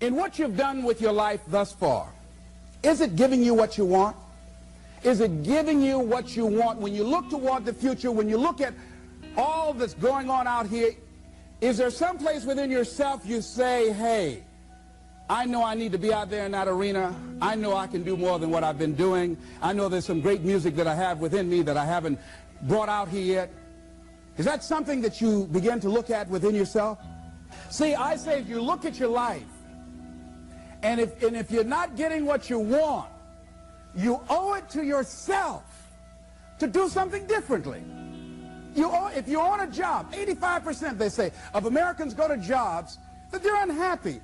In what you've done with your life thus far, is it giving you what you want? Is it giving you what you want? When you look toward the future, when you look at all that's going on out here, is there some place within yourself you say, hey, I know I need to be out there in that arena. I know I can do more than what I've been doing. I know there's some great music that I have within me that I haven't brought out here yet. Is that something that you begin to look at within yourself? See, I say if you look at your life, and if you're not getting what you want, you owe it to yourself to do something differently. If you're on a job, 85% they say of Americans go to jobs that they're unhappy.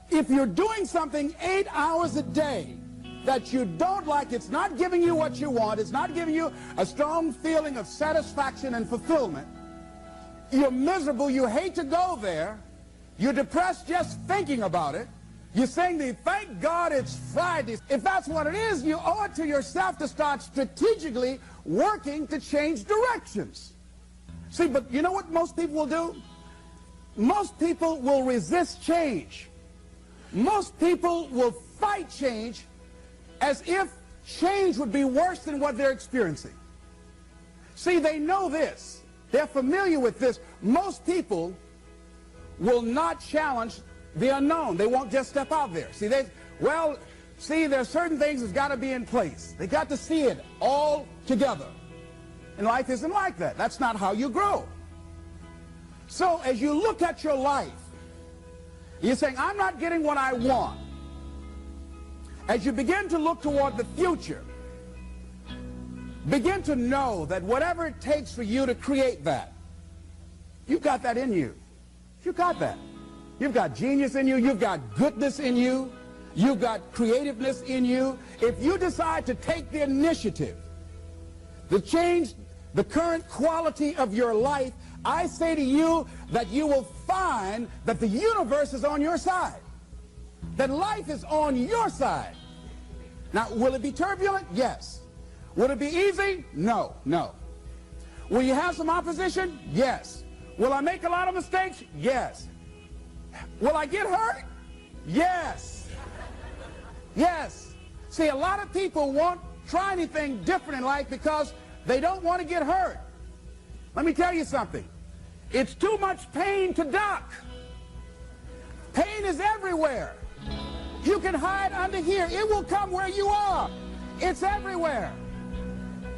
If you're doing something 8 hours a day that you don't like, it's not giving you what you want, it's not giving you a strong feeling of satisfaction and fulfillment, you're miserable, you hate to go there, you're depressed just thinking about it, you're saying, thank God it's Friday. If that's what it is, you owe it to yourself to start strategically working to change directions. See, but you know what most people will do? Most people will resist change. Most people will fight change as if change would be worse than what they're experiencing. See, they know this. They're familiar with this. Most people will not challenge the unknown. They won't just step out there. See, there's certain things that's got to be in place. They got to see it all together. And life isn't like that. That's not how you grow. So as you look at your life, you're saying, I'm not getting what I want. As you begin to look toward the future, begin to know that whatever it takes for you to create that, you've got that in you. You've got that. You've got genius in you. You've got goodness in you. You've got creativeness in you. If you decide to take the initiative to change the current quality of your life, I say to you that you will find that the universe is on your side, that life is on your side. Now, will it be turbulent? Yes. Will it be easy? No, no. Will you have some opposition? Yes. Will I make a lot of mistakes? Yes. Will I get hurt? Yes. Yes. See, a lot of people won't try anything different in life because they don't want to get hurt. Let me tell you something. It's too much pain to duck. Pain is everywhere. You can hide under here. It will come where you are. It's everywhere.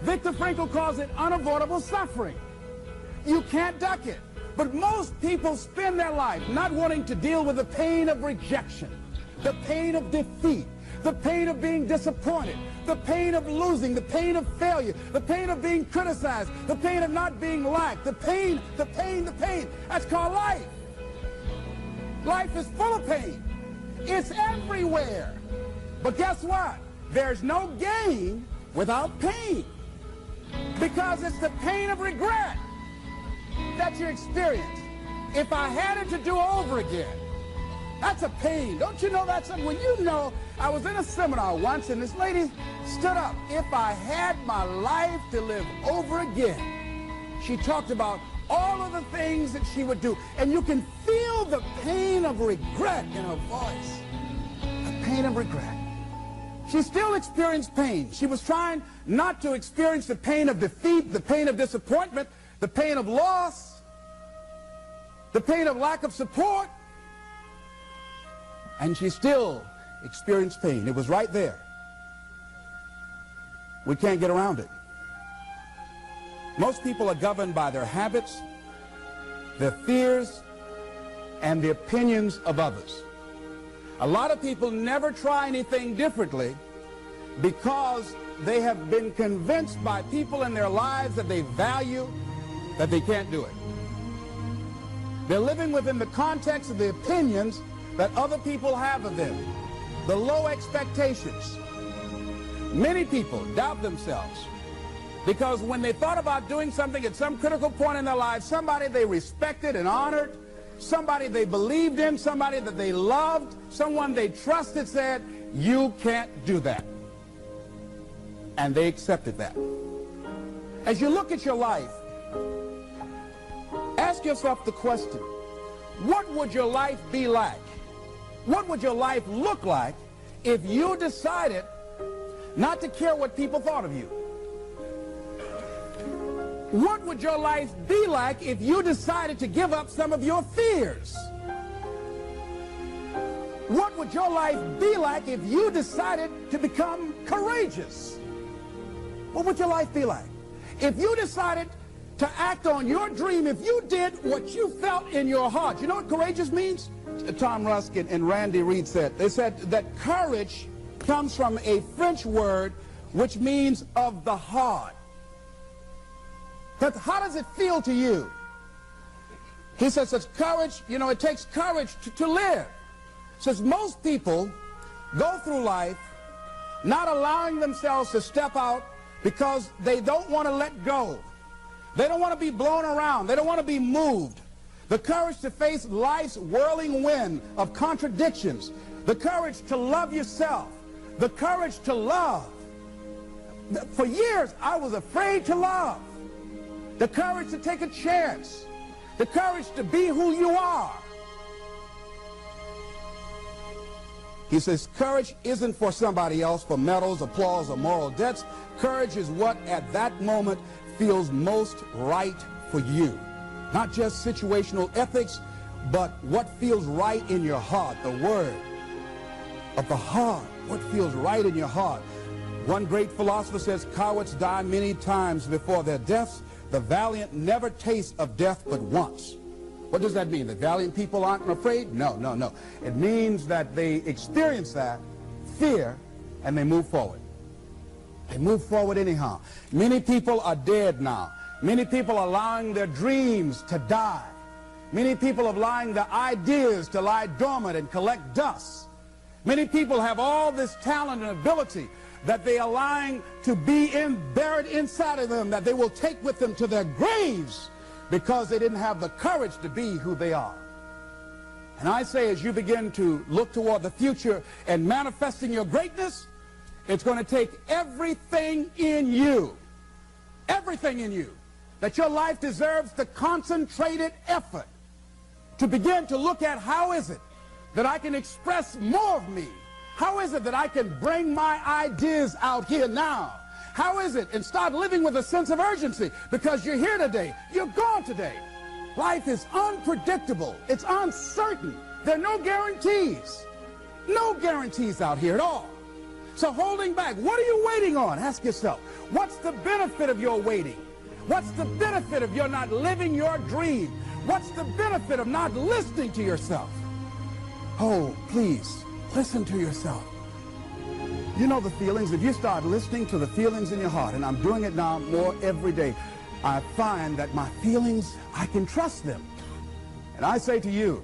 Viktor Frankl calls it unavoidable suffering. You can't duck it. But most people spend their life not wanting to deal with the pain of rejection, the pain of defeat, the pain of being disappointed, the pain of losing, the pain of failure, the pain of being criticized, the pain of not being liked, the pain, the pain, the pain. That's called life. Life is full of pain. It's everywhere. But guess what? There's no gain without pain. Because it's the pain of regret that you experience. If I had it to do over again, that's a pain. Don't you know that's something? When you know, I was in a seminar once and this lady stood up. If I had my life to live over again, she talked about all of the things that she would do. And you can feel the pain of regret in her voice. The pain of regret. She still experienced pain. She was trying not to experience the pain of defeat, the pain of disappointment, the pain of loss, the pain of lack of support. And she still experienced pain. It was right there. We can't get around it. Most people are governed by their habits, their fears, and the opinions of others. A lot of people never try anything differently because they have been convinced by people in their lives that they value that they can't do it. They're living within the context of the opinions that other people have of them, the low expectations. Many people doubt themselves because when they thought about doing something at some critical point in their lives, somebody they respected and honored, somebody they believed in, somebody that they loved, someone they trusted said, you can't do that. And they accepted that. As you look at your life, ask yourself the question, what would your life be like What would your life look like if you decided not to care what people thought of you? What would your life be like if you decided to give up some of your fears? What would your life be like if you decided to become courageous? What would your life be like? If you decided to act on your dream, if you did what you felt in your heart. You know what courageous means? Tom Ruskin and Randy Reed said, they said that courage comes from a French word which means of the heart. But how does it feel to you? He says it's courage, you know, it takes courage to live. Says most people go through life not allowing themselves to step out because they don't want to let go. They don't want to be blown around. They don't want to be moved. The courage to face life's whirling wind of contradictions. The courage to love yourself. The courage to love. For years, I was afraid to love. The courage to take a chance. The courage to be who you are. He says, courage isn't for somebody else, for medals, applause, or moral debts. Courage is what at that moment feels most right for you. Not just situational ethics, but what feels right in your heart, the word of the heart, what feels right in your heart. One great philosopher says, cowards die many times before their deaths. The valiant never taste of death but once. What does that mean? The valiant people aren't afraid? No, no, no. It means that they experience that fear and they move forward. They move forward anyhow. Many people are dead now. Many people are allowing their dreams to die. Many people are allowing their ideas to lie dormant and collect dust. Many people have all this talent and ability that they are allowing to be buried inside of them, that they will take with them to their graves because they didn't have the courage to be who they are. And I say, as you begin to look toward the future and manifesting your greatness, it's going to take everything in you, that your life deserves the concentrated effort to begin to look at how is it that I can express more of me? How is it that I can bring my ideas out here now? How is it? And start living with a sense of urgency, because you're here today, you're gone today. Life is unpredictable. It's uncertain. There are no guarantees. No guarantees out here at all. So holding back, what are you waiting on? Ask yourself, what's the benefit of your waiting? What's the benefit of your not living your dream? What's the benefit of not listening to yourself? Oh, please, listen to yourself. You know the feelings. If you start listening to the feelings in your heart, and I'm doing it now more every day, I find that my feelings, I can trust them. And I say to you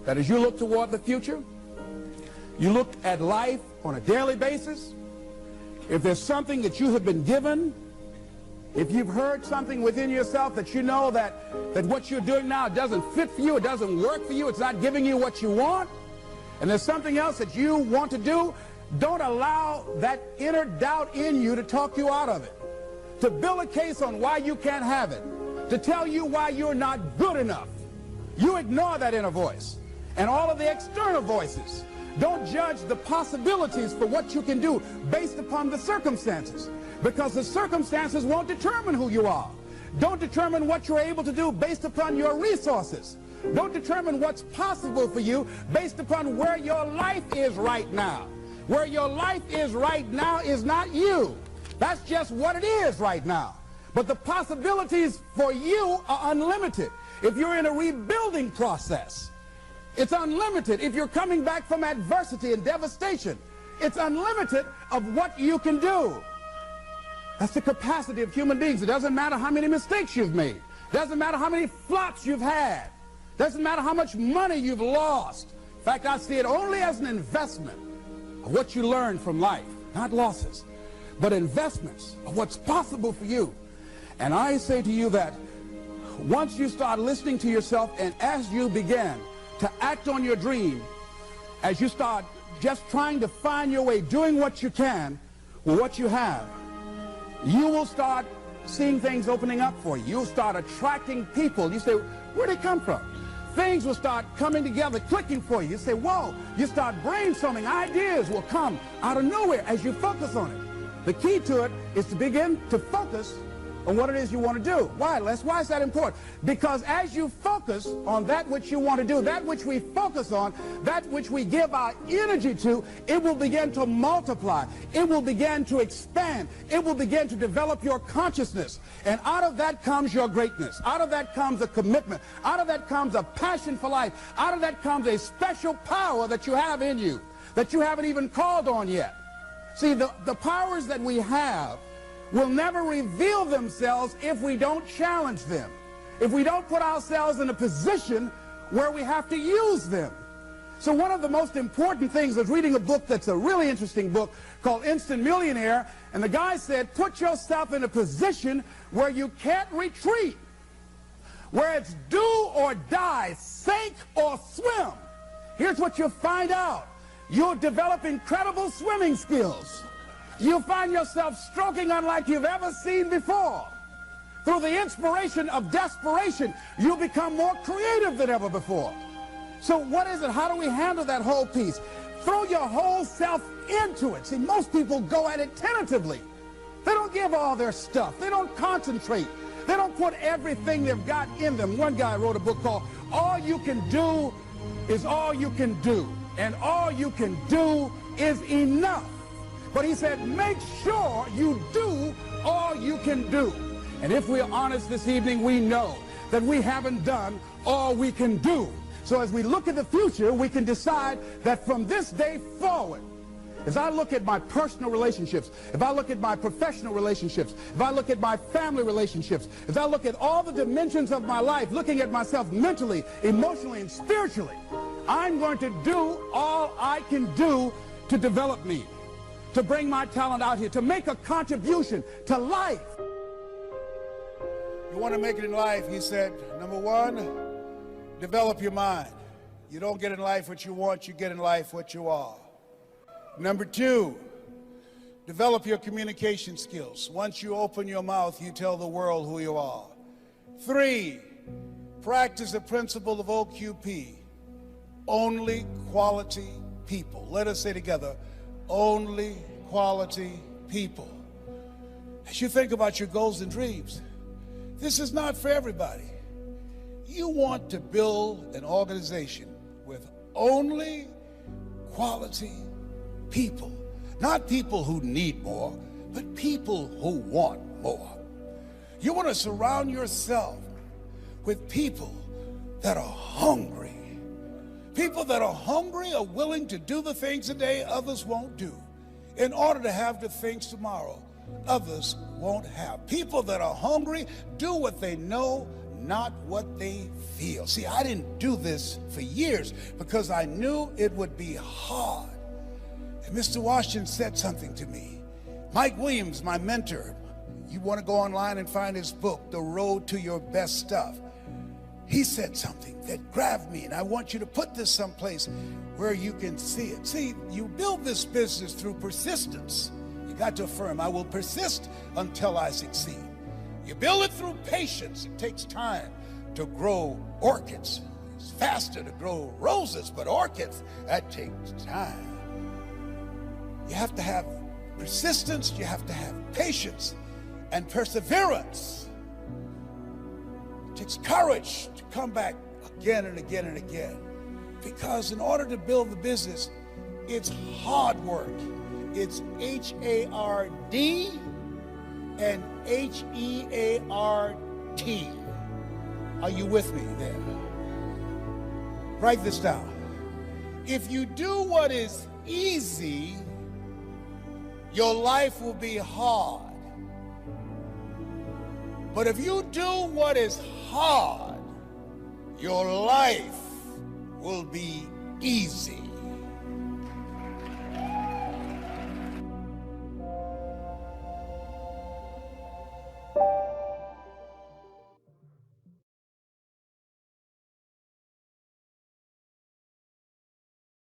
that as you look toward the future, you look at life on a daily basis, if there's something that you have been given, if you've heard something within yourself that you know that what you're doing now doesn't fit for you, it doesn't work for you, it's not giving you what you want, and there's something else that you want to do, don't allow that inner doubt in you to talk you out of it, to build a case on why you can't have it, to tell you why you're not good enough. You ignore that inner voice and all of the external voices. Don't judge the possibilities for what you can do based upon the circumstances, because the circumstances won't determine who you are. Don't determine what you're able to do based upon your resources. Don't determine what's possible for you based upon where your life is right now. Where your life is right now is not you. That's just what it is right now. But the possibilities for you are unlimited. If you're in a rebuilding process, it's unlimited. If you're coming back from adversity and devastation, it's unlimited of what you can do. That's the capacity of human beings. It doesn't matter how many mistakes you've made. It doesn't matter how many flops you've had. It doesn't matter how much money you've lost. In fact, I see it only as an investment of what you learn from life. Not losses, but investments of what's possible for you. And I say to you that once you start listening to yourself, and as you begin to act on your dream, as you start just trying to find your way, doing what you can with what you have, you will start seeing things opening up for you. You'll start attracting people. You say, where'd they come from? things will start coming together, clicking for you. You say, whoa, you start brainstorming. Ideas will come out of nowhere as you focus on it. The key to it is to begin to focus on what it is you want to do. Why, Les? Why is that important? Because as you focus on that which you want to do, that which we focus on, that which we give our energy to, it will begin to multiply. It will begin to expand. It will begin to develop your consciousness. And out of that comes your greatness. Out of that comes a commitment. Out of that comes a passion for life. Out of that comes a special power that you have in you that you haven't even called on yet. See, the powers that we have will never reveal themselves if we don't challenge them, if we don't put ourselves in a position where we have to use them. So one of the most important things was reading a book that's a really interesting book called Instant Millionaire, and the guy said, put yourself in a position where you can't retreat, where it's do or die, sink or swim. Here's what you'll find out. You'll develop incredible swimming skills. You'll find yourself stroking unlike you've ever seen before. Through the inspiration of desperation, you'll become more creative than ever before. So what is it? How do we handle that whole piece? Throw your whole self into it. See, most people go at it tentatively. They don't give all their stuff. They don't concentrate. They don't put everything they've got in them. One guy wrote a book called All You Can Do is All You Can Do. And all you can do is enough. But he said, make sure you do all you can do. And if we're honest this evening, we know that we haven't done all we can do. So as we look at the future, we can decide that from this day forward, as I look at my personal relationships, if I look at my professional relationships, if I look at my family relationships, if I look at all the dimensions of my life, looking at myself mentally, emotionally, and spiritually, I'm going to do all I can do to develop me, to bring my talent out here, to make a contribution to life. You want to make it in life, he said, number one, develop your mind. You don't get in life what you want, you get in life what you are. Number two, develop your communication skills. Once you open your mouth, you tell the world who you are. Three, practice the principle of OQP, only quality people. Let us say together, only quality people. As you think about your goals and dreams, this is not for everybody. You want to build an organization with only quality people. Not people who need more, but people who want more. You want to surround yourself with people that are hungry. People that are hungry are willing to do the things today others won't do in order to have the things tomorrow others won't have. People that are hungry do what they know, not what they feel. See, I didn't do this for years because I knew it would be hard. And Mr. Washington said something to me. Mike Williams, my mentor, you want to go online and find his book, The Road to Your Best Stuff. He said something that grabbed me, and I want you to put this someplace where you can see it. See, you build this business through persistence. You got to affirm, I will persist until I succeed. You build it through patience. It takes time to grow orchids. It's faster to grow roses, but orchids, that takes time. You have to have persistence, you have to have patience and perseverance. It takes courage to come back again and again and again. Because in order to build the business, it's hard work. It's H-A-R-D and H-E-A-R-T. Are you with me there? Write this down. If you do what is easy, your life will be hard. But if you do what is hard, your life will be easy.